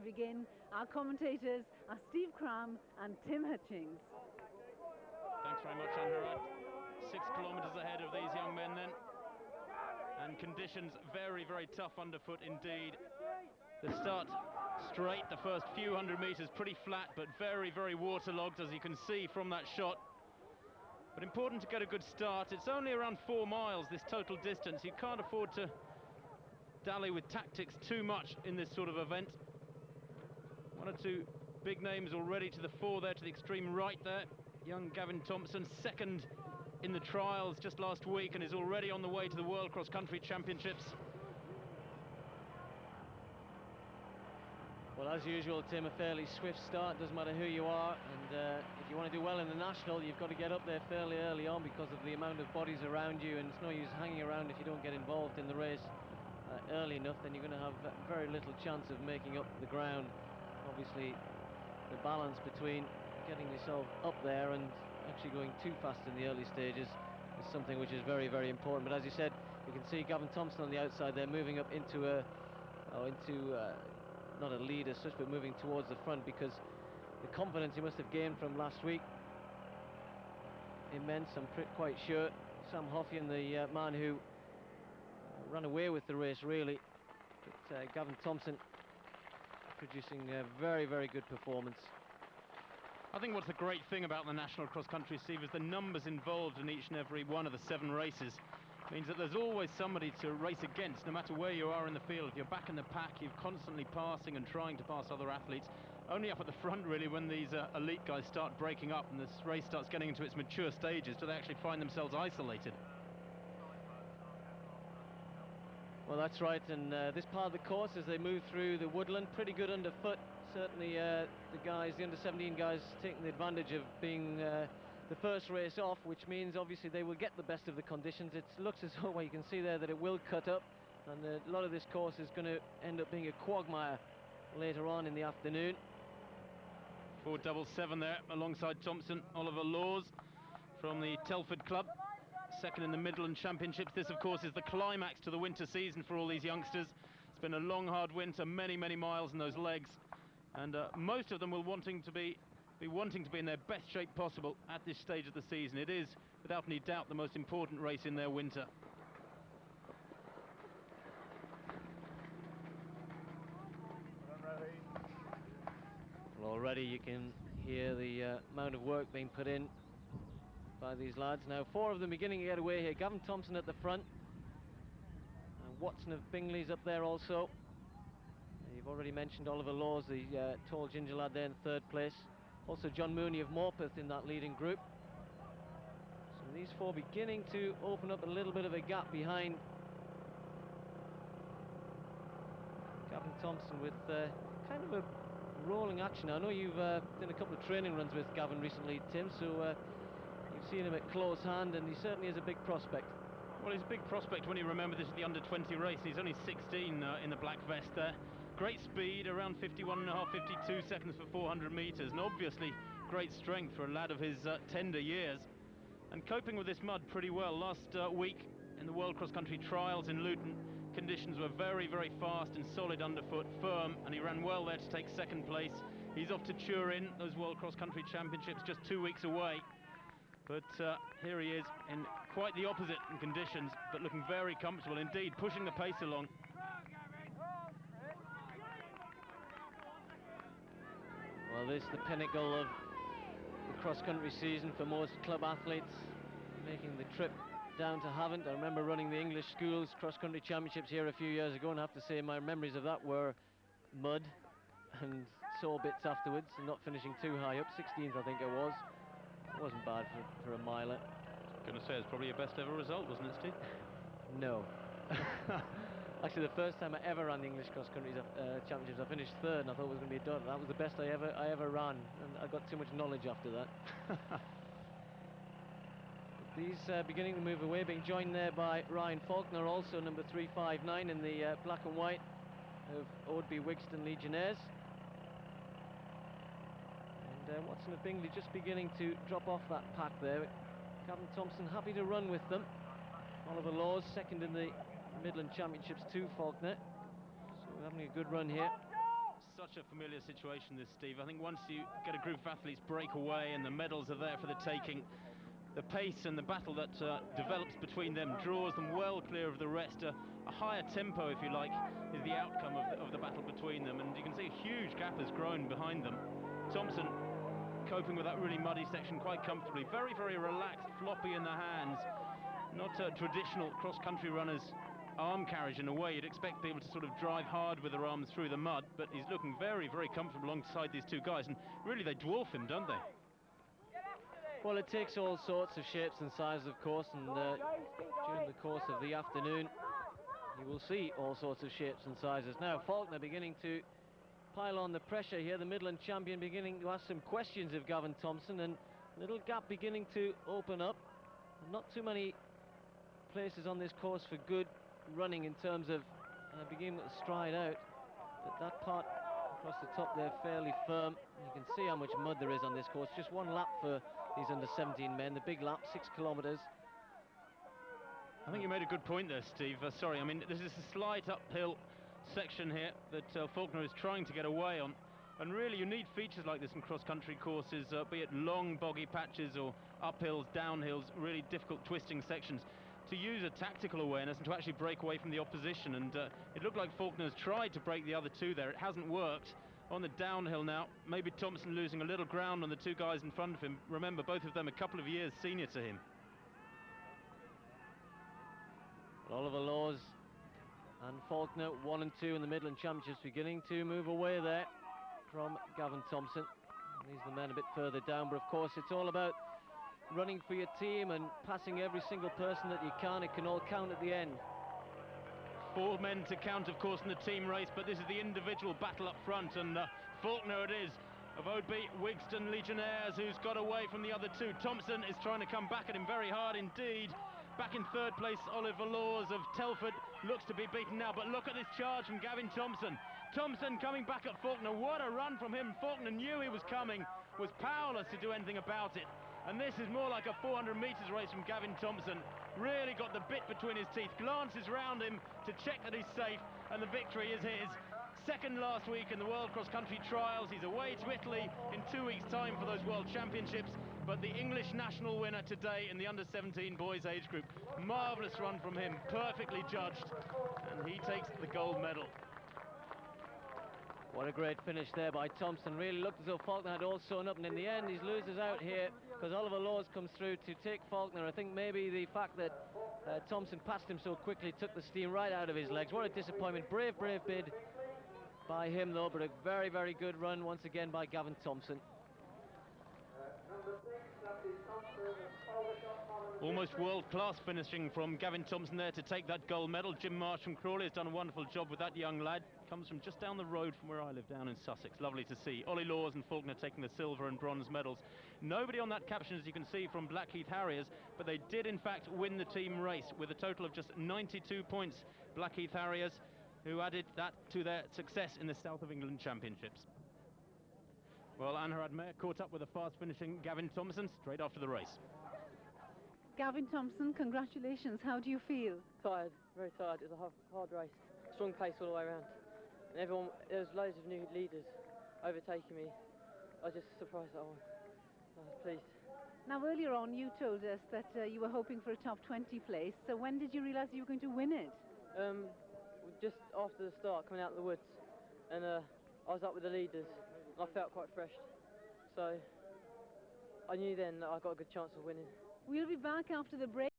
begin. Our commentators are Steve Cram and Tim Hutchings. Thanks very much, Anurag. 6 kilometres ahead of these young men then. And conditions very, very tough underfoot indeed. The start straight, the first few hundred metres pretty flat, but very, very waterlogged, as you can see from that shot. But important to get a good start. It's only around 4 miles, this total distance. You can't afford to dally with tactics too much in this sort of event. 1 or 2 big names already to the fore there, to the extreme right there. Young Gavin Thompson, second in the trials just last week and is already on the way to the World Cross Country Championships. Well, as usual, Tim, a fairly swift start, doesn't matter who you are, and if you want to do well in the National, you've got to get up there fairly early on because of the amount of bodies around you, and it's no use hanging around if you don't get involved in the race early enough. Then you're going to have very little chance of making up the ground. Obviously, the balance between getting yourself up there and actually going too fast in the early stages is something which is very, very important. But as you said, you can see Gavin Thompson on the outside there, moving up into not a lead as such, but moving towards the front, because the confidence he must have gained from last week, immense, I'm quite sure. Sam Hoffian, the man who ran away with the race really, but Gavin Thompson producing a very, very good performance. I think what's the great thing about the National Cross Country, Steve, is the numbers involved in each and every one of the 7 races. It means that there's always somebody to race against, no matter where you are in the field. If you're back in the pack, you're constantly passing and trying to pass other athletes. Only up at the front, really, when these elite guys start breaking up and this race starts getting into its mature stages, do they actually find themselves isolated. Well, that's right, and this part of the course, as they move through the woodland, pretty good underfoot. Certainly the guys, the under-17 guys, taking the advantage of being the first race off, which means obviously they will get the best of the conditions. It looks as though, well, you can see there that it will cut up, and a lot of this course is going to end up being a quagmire later on in the afternoon. 4:77 there, alongside Thompson, Oliver Laws from the Telford Club, second in the Midland Championships. This, of course, is the climax to the winter season for all these youngsters. It's been a long, hard winter, many, many miles in those legs, and most of them will wanting to be in their best shape possible at this stage of the season. It is, without any doubt, the most important race in their winter. Well, already you can hear the amount of work being put in by these lads. Now 4 of them beginning to get away here. Gavin Thompson at the front, and Watson of Bingley's up there also. You've already mentioned Oliver Laws, the tall ginger lad there in 3rd place. Also John Mooney of Morpeth in that leading group. So these 4 beginning to open up a little bit of a gap behind Gavin Thompson, with kind of a rolling action. I know you've done a couple of training runs with Gavin recently, Tim, so you've seen him at close hand, and he certainly is a big prospect. Well, he's a big prospect when you remember this is the under-20 race. He's only 16 in the black vest there. Great speed, around 51.5, 52 seconds for 400 metres, and obviously great strength for a lad of his tender years. And coping with this mud pretty well. Last week in the World Cross Country Trials in Luton, conditions were very, very fast and solid underfoot, firm, and he ran well there to take 2nd place. He's off to Turin, those World Cross Country Championships just 2 weeks away. But here he is in quite the opposite in conditions, but looking very comfortable indeed, pushing the pace along. Well, this is the pinnacle of the cross-country season for most club athletes, making the trip down to Havant. I remember running the English schools cross-country championships here a few years ago, and I have to say my memories of that were mud and sore bits afterwards, and not finishing too high up. 16th, I think it was. It wasn't bad for a miler. I was going to say, it's probably your best ever result, wasn't it, Steve? No. Actually, the first time I ever ran the English cross-country championships, I finished 3rd, and I thought it was going to be done. That was the best I ever ran, and I got too much knowledge after that. These beginning to move away, being joined there by Ryan Faulkner, also number 359 in the black and white of Oadby Wigston Legionnaires. And Watson of Bingley just beginning to drop off that pack there. Gavin Thompson happy to run with them. Oliver Laws, 2nd in the Midland Championships to Faulkner. So we're having a good run here. such a familiar situation, this, Steve. I think once you get a group of athletes break away and the medals are there for the taking, the pace and the battle that develops between them draws them well clear of the rest. A higher tempo, if you like, is the outcome of the battle between them, and you can see a huge gap has grown behind them. Thompson coping with that really muddy section quite comfortably. Very, very relaxed, floppy in the hands. Not a traditional cross-country runner's arm carriage in a way. You'd expect people to sort of drive hard with their arms through the mud, but he's looking very, very comfortable alongside these two guys, and really they dwarf him, don't they? Well, it takes all sorts of shapes and sizes, of course, and during the course of the afternoon you will see all sorts of shapes and sizes. Now Faulkner beginning to pile on the pressure here, the Midland champion beginning to ask some questions of Gavin Thompson, and a little gap beginning to open up. Not too many places on this course for good running in terms of beginning to stride out, but that part across the top there fairly firm. You can see how much mud there is on this course. Just one lap for these under-17 men, the big lap, 6 kilometres. I think you made a good point there, Steve. Sorry, I mean, this is a slight uphill section here that Faulkner is trying to get away on, and really you need features like this in cross-country courses, be it long boggy patches or uphills, downhills, really difficult twisting sections, to use a tactical awareness and to actually break away from the opposition. And it looked like Faulkner's tried to break the other two there. It hasn't worked. On the downhill now, maybe Thompson losing a little ground on the two guys in front of him. Remember, both of them a couple of years senior to him. Oliver Laws and Faulkner, 1 and 2 in the Midland Championships, beginning to move away there from Gavin Thompson. These are the men a bit further down, but of course it's all about running for your team and passing every single person that you can. It can all count at the end. 4 men to count, of course, in the team race, but this is the individual battle up front, and Faulkner it is, of Oadby, Wigston, Legionnaires, who's got away from the other two. Thompson is trying to come back at him very hard indeed. Back in third place, Oliver Laws of Telford looks to be beaten now, but look at this charge from Gavin Thompson. Thompson coming back at Faulkner. What a run from him. Faulkner knew he was coming, was powerless to do anything about it. And this is more like a 400 metres race from Gavin Thompson. Really got the bit between his teeth, glances round him to check that he's safe, and the victory is his. Second last week in the World Cross Country Trials. He's away to Italy in 2 weeks' time for those World Championships, but the English national winner today in the under-17 boys age group. Marvellous run from him, perfectly judged, and he takes the gold medal. What a great finish there by Thompson. Really looked as though Faulkner had all sewn up, and in the end he loses out here because Oliver Laws comes through to take Faulkner. I think maybe the fact that Thompson passed him so quickly took the steam right out of his legs. What a disappointment. Brave bid by him though, but a very, very good run once again by Gavin Thompson. Almost world-class finishing from Gavin Thompson there to take that gold medal. Jim Marsh from Crawley has done a wonderful job with that young lad. Comes from just down the road from where I live, down in Sussex. Lovely to see. Ollie Laws and Faulkner taking the silver and bronze medals. Nobody on that caption, as you can see, from Blackheath Harriers, but they did in fact win the team race with a total of just 92 points. Blackheath Harriers, who added that to their success in the South of England Championships. Well, Anharad Meir caught up with a fast-finishing Gavin Thompson straight after the race. Gavin Thompson, congratulations. How do you feel? Tired, very tired. It was a hard race. Strong pace all the way around. And everyone, there was loads of new leaders overtaking me. I was just surprised that I won. I was pleased. Now, earlier on, you told us that you were hoping for a top 20 place. So when did you realise you were going to win it? Just after the start, coming out of the woods. And I was up with the leaders. And I felt quite fresh. So I knew then that I got a good chance of winning. We'll be back after the break.